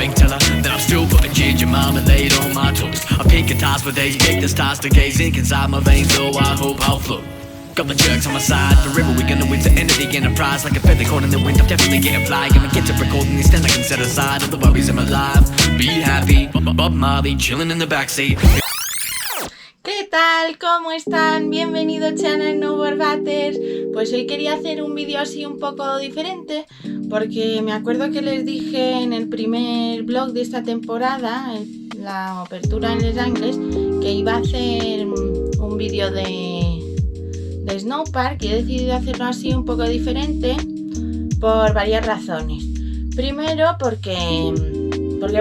bank teller. Then I'm still putting ginger marmalade on my toast. I pick guitars for days, pick the stars to gaze ink inside my veins, so I hope I'll float. Got the jerks on my side, the river we gonna win to end of the enterprise. Like a feather caught in the wind, I'm definitely getting fly. Gonna get to recording these 10 I can set aside all the worries in my life. Be happy, Bob Marley chilling in the backseat. ¿Qué tal? ¿Cómo están? Bienvenidos Channel Snowboard Batters. Pues hoy quería hacer un vídeo así un poco diferente, porque me acuerdo que les dije en el primer vlog de esta temporada, la apertura en Les Angles, que iba a hacer un vídeo de Snowpark, y he decidido hacerlo así un poco diferente por varias razones. Primero porque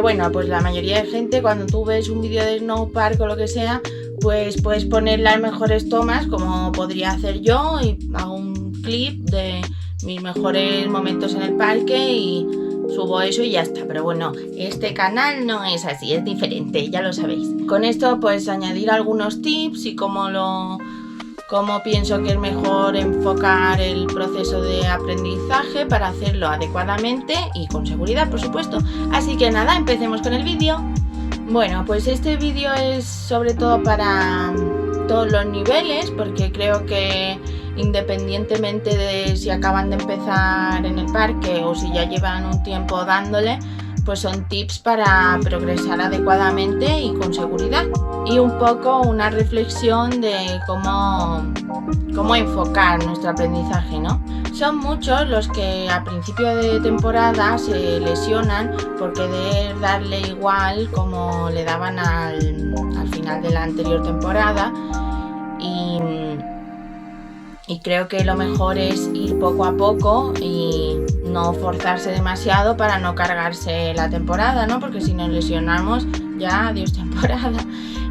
bueno, pues la mayoría de gente, cuando tú ves un vídeo de Snowpark o lo que sea, pues puedes poner las mejores tomas, como podría hacer yo, y hago un clip de mis mejores momentos en el parque y subo eso y ya está. Pero bueno, este canal no es así, es diferente, ya lo sabéis. Con esto pues añadir algunos tips y cómo pienso que es mejor enfocar el proceso de aprendizaje para hacerlo adecuadamente y con seguridad, por supuesto. Así que nada, empecemos con el vídeo. Bueno, pues este vídeo es sobre todo para todos los niveles, porque creo que independientemente de si acaban de empezar en el parque o si ya llevan un tiempo dándole, pues son tips para progresar adecuadamente y con seguridad. Y un poco una reflexión de cómo enfocar nuestro aprendizaje, ¿no? Son muchos los que a principio de temporada se lesionan por querer darle igual como le daban al final de la anterior temporada, y creo que lo mejor es ir poco a poco y no forzarse demasiado para no cargarse la temporada, ¿no? Porque si nos lesionamos, ya adiós temporada.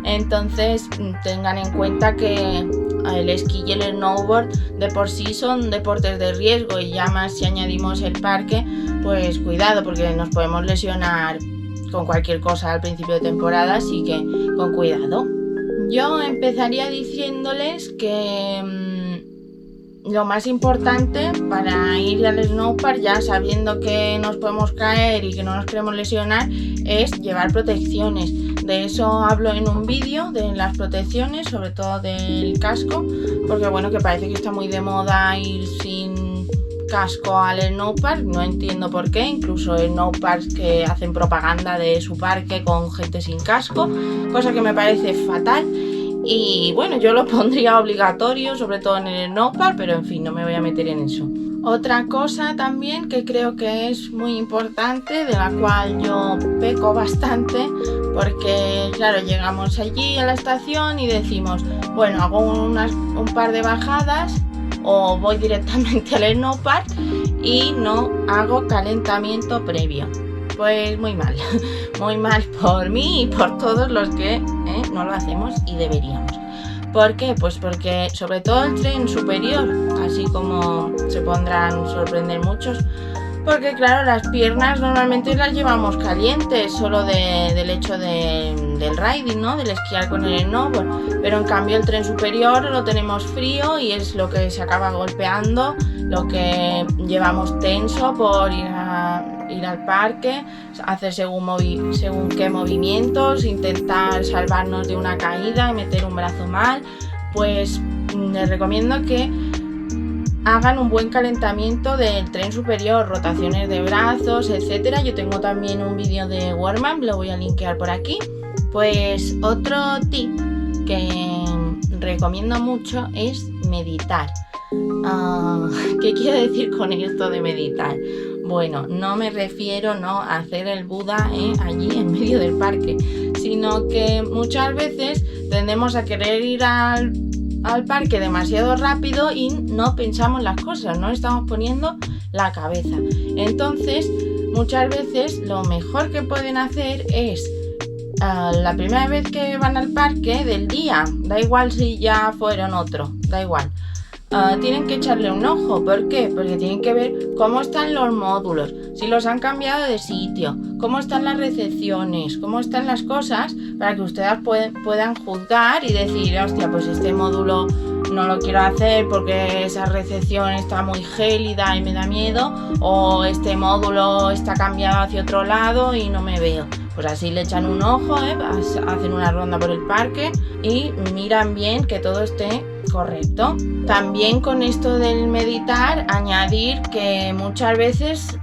Entonces tengan en cuenta que el esquí y el snowboard de por sí son deportes de riesgo, y ya más si añadimos el parque, pues cuidado, porque nos podemos lesionar con cualquier cosa al principio de temporada, así que con cuidado. Yo empezaría diciéndoles que lo más importante para ir al snowpark, ya sabiendo que nos podemos caer y que no nos queremos lesionar, es llevar protecciones. De eso hablo en un vídeo, de las protecciones, sobre todo del casco, porque bueno, que parece que está muy de moda ir sin casco al snowpark. No entiendo por qué, incluso snowparks que hacen propaganda de su parque con gente sin casco, cosa que me parece fatal. Y bueno, yo lo pondría obligatorio, sobre todo en el snowpark, pero en fin, no me voy a meter en eso. Otra cosa también que creo que es muy importante, de la cual yo peco bastante, porque claro, llegamos allí a la estación y decimos, bueno, hago un par de bajadas o voy directamente al snowpark y no hago calentamiento previo. Pues muy mal por mí y por todos los que no lo hacemos y deberíamos. ¿Por qué? Pues porque sobre todo el tren superior, así como se pondrán sorprender muchos, porque claro, las piernas normalmente las llevamos calientes solo del hecho del riding, ¿no? Del esquiar con el snowboard, pero en cambio el tren superior lo tenemos frío y es lo que se acaba golpeando, lo que llevamos tenso por ir al parque, hacer según qué movimientos, intentar salvarnos de una caída y meter un brazo mal. Pues les recomiendo que hagan un buen calentamiento del tren superior, rotaciones de brazos, etcétera. Yo tengo también un vídeo de warm-up, lo voy a linkear por aquí. Pues otro tip que recomiendo mucho es meditar. ¿Qué quiero decir con esto de meditar? Bueno, no me refiero a hacer el Buda allí en medio del parque, sino que muchas veces tendemos a querer ir al parque demasiado rápido y no pensamos las cosas, no estamos poniendo la cabeza. Entonces, muchas veces lo mejor que pueden hacer es la primera vez que van al parque del día, da igual si ya fueron otro, da igual. Tienen que echarle un ojo. ¿Por qué? Porque tienen que ver cómo están los módulos, si los han cambiado de sitio, cómo están las recepciones, cómo están las cosas, para que ustedes puedan juzgar y decir, hostia, pues este módulo no lo quiero hacer porque esa recepción está muy gélida y me da miedo, o este módulo está cambiado hacia otro lado y no me veo. Pues así le echan un ojo, hacen una ronda por el parque y miran bien que todo esté correcto. También con esto del meditar, añadir que muchas veces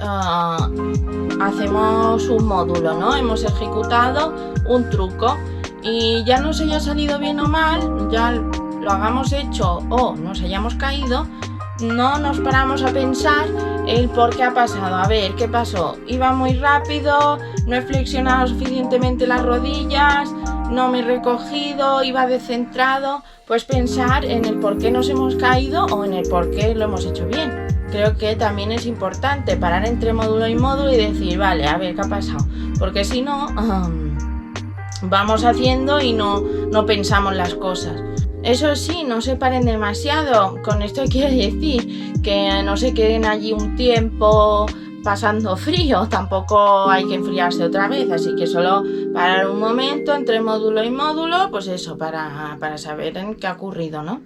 hacemos un módulo, ¿no? Hemos ejecutado un truco y ya nos haya salido bien o mal, ya lo hagamos hecho o nos hayamos caído, no nos paramos a pensar el por qué ha pasado. A ver, ¿qué pasó? Iba muy rápido, no he flexionado suficientemente las rodillas, no me he recogido, iba descentrado. Pues pensar en el por qué nos hemos caído o en el por qué lo hemos hecho bien. Creo que también es importante parar entre módulo y módulo y decir, vale, a ver, ¿qué ha pasado? Porque si no, vamos haciendo y no pensamos las cosas. Eso sí, no se paren demasiado. Con esto quiero decir que no se queden allí un tiempo pasando frío, tampoco hay que enfriarse otra vez, así que solo parar un momento entre módulo y módulo, pues eso, para saber en qué ha ocurrido, ¿no?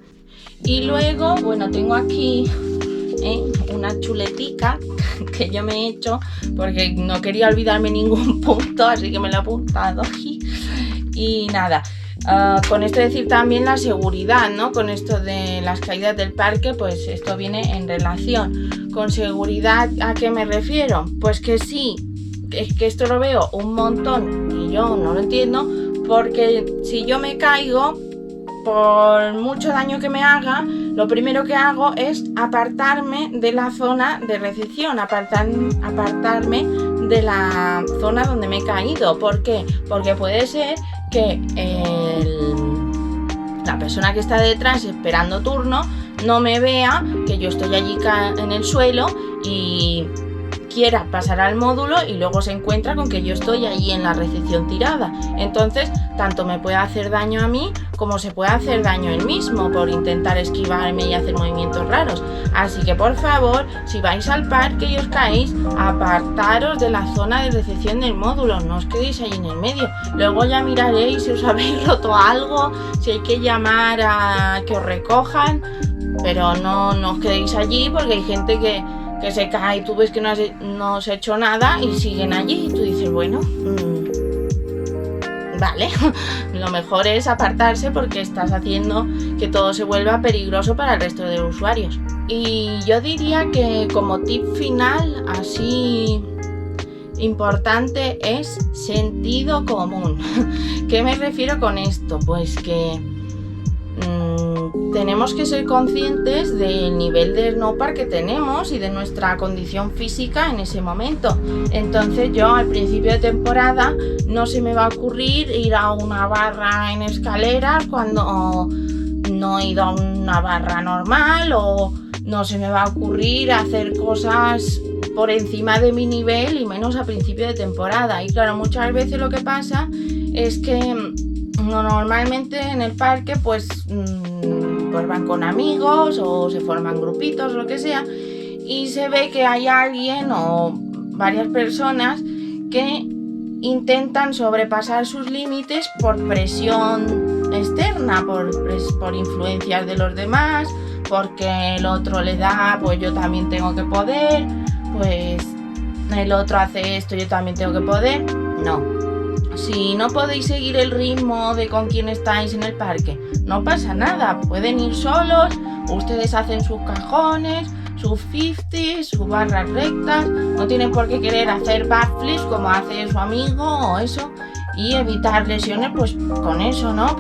Y luego, bueno, tengo aquí una chuletica que yo me he hecho porque no quería olvidarme ningún punto, así que me lo he apuntado aquí. Y nada, con esto decir también la seguridad, ¿no? Con esto de las caídas del parque, pues esto viene en relación. Con seguridad, ¿a qué me refiero? Pues que sí, es que esto lo veo un montón y yo no lo entiendo, porque si yo me caigo, por mucho daño que me haga, lo primero que hago es apartarme de la zona de recepción, apartarme de la zona donde me he caído. ¿Por qué? Porque puede ser que la persona que está detrás esperando turno no me vea que yo estoy allí en el suelo y quiera pasar al módulo y luego se encuentra con que yo estoy allí en la recepción tirada. Entonces, tanto me puede hacer daño a mí como se puede hacer daño él mismo por intentar esquivarme y hacer movimientos raros. Así que, por favor, si vais al parque y os caéis, apartaros de la zona de recepción del módulo, no os quedéis ahí en el medio. Luego ya miraréis si os habéis roto algo, si hay que llamar a que os recojan, pero no os quedéis allí porque hay gente que se cae y tú ves que no has hecho nada y siguen allí y tú dices, bueno, vale, lo mejor es apartarse porque estás haciendo que todo se vuelva peligroso para el resto de usuarios. Y yo diría que como tip final, así importante, es sentido común. ¿Qué me refiero con esto? Pues que tenemos que ser conscientes del nivel de snowpark que tenemos y de nuestra condición física en ese momento. Entonces yo al principio de temporada no se me va a ocurrir ir a una barra en escaleras cuando no he ido a una barra normal, o no se me va a ocurrir hacer cosas por encima de mi nivel y menos a principio de temporada. Y claro, muchas veces lo que pasa es que normalmente en el parque pues van con amigos o se forman grupitos o lo que sea, y se ve que hay alguien o varias personas que intentan sobrepasar sus límites por presión externa, por influencias de los demás, porque el otro le da, pues yo también tengo que poder, pues el otro hace esto, yo también tengo que poder. No. Si no podéis seguir el ritmo de con quién estáis en el parque, no pasa nada, pueden ir solos, ustedes hacen sus cajones, sus 50s, sus barras rectas, no tienen por qué querer hacer backflips como hace su amigo o eso, y evitar lesiones pues con eso, ¿no?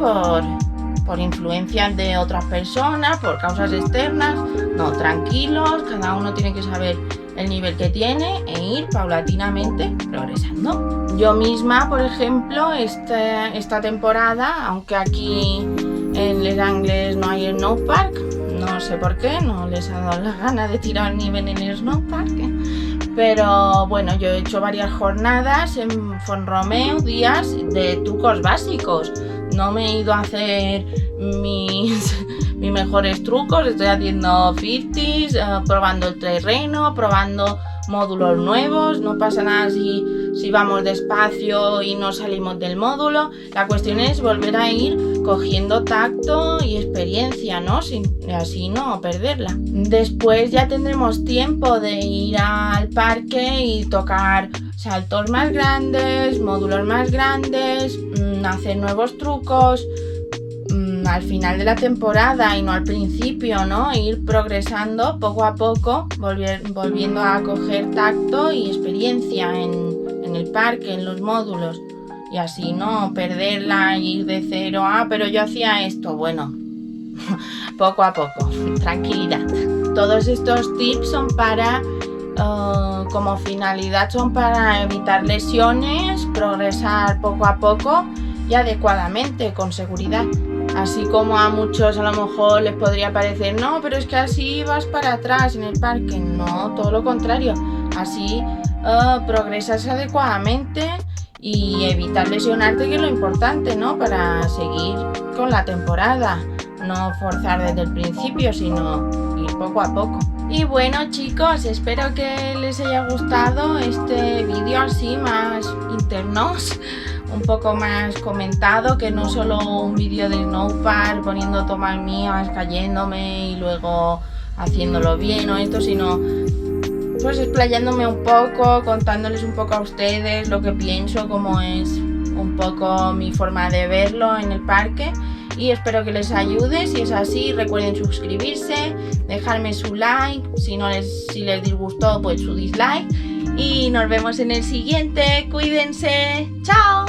Por influencias de otras personas, por causas externas. No, tranquilos, cada uno tiene que saber el nivel que tiene e ir paulatinamente progresando. Yo misma, por ejemplo, esta temporada, aunque aquí en Les Angles no hay snowpark, no sé por qué, no les ha dado la gana de tirar el nivel en el snowpark, pero bueno, yo he hecho varias jornadas en Font-Romeu, días de trucos básicos. No me he ido a hacer mis mejores trucos, estoy haciendo 50s, probando el terreno, probando módulos nuevos. No pasa nada si si vamos despacio y no salimos del módulo. La cuestión es volver a ir cogiendo tacto y experiencia, ¿no? Así no perderla. Después ya tendremos tiempo de ir al parque y tocar saltos más grandes, módulos más grandes, hacer nuevos trucos al final de la temporada y no al principio, ¿no? Ir progresando poco a poco, volviendo a coger tacto y experiencia en el parque, en los módulos, y así no perderla, ir de cero, pero yo hacía esto, bueno, poco a poco, tranquilidad. Todos estos tips son para como finalidad son para evitar lesiones, progresar poco a poco y adecuadamente, con seguridad. Así como a muchos a lo mejor les podría parecer, no, pero es que así vas para atrás en el parque. No, todo lo contrario. Así progresas adecuadamente y evitar lesionarte, que es lo importante, ¿no? Para seguir con la temporada. No forzar desde el principio, sino ir poco a poco. Y bueno, chicos, espero que les haya gustado este vídeo así más internos, un poco más comentado, que no solo un vídeo de snowpark poniendo tomas mías, cayéndome y luego haciéndolo bien o esto, sino pues explayándome un poco, contándoles un poco a ustedes lo que pienso, cómo es un poco mi forma de verlo en el parque. Y espero que les ayude. Si es así, recuerden suscribirse, dejarme su like, si les disgustó, pues su dislike. Y nos vemos en el siguiente. Cuídense. ¡Chao!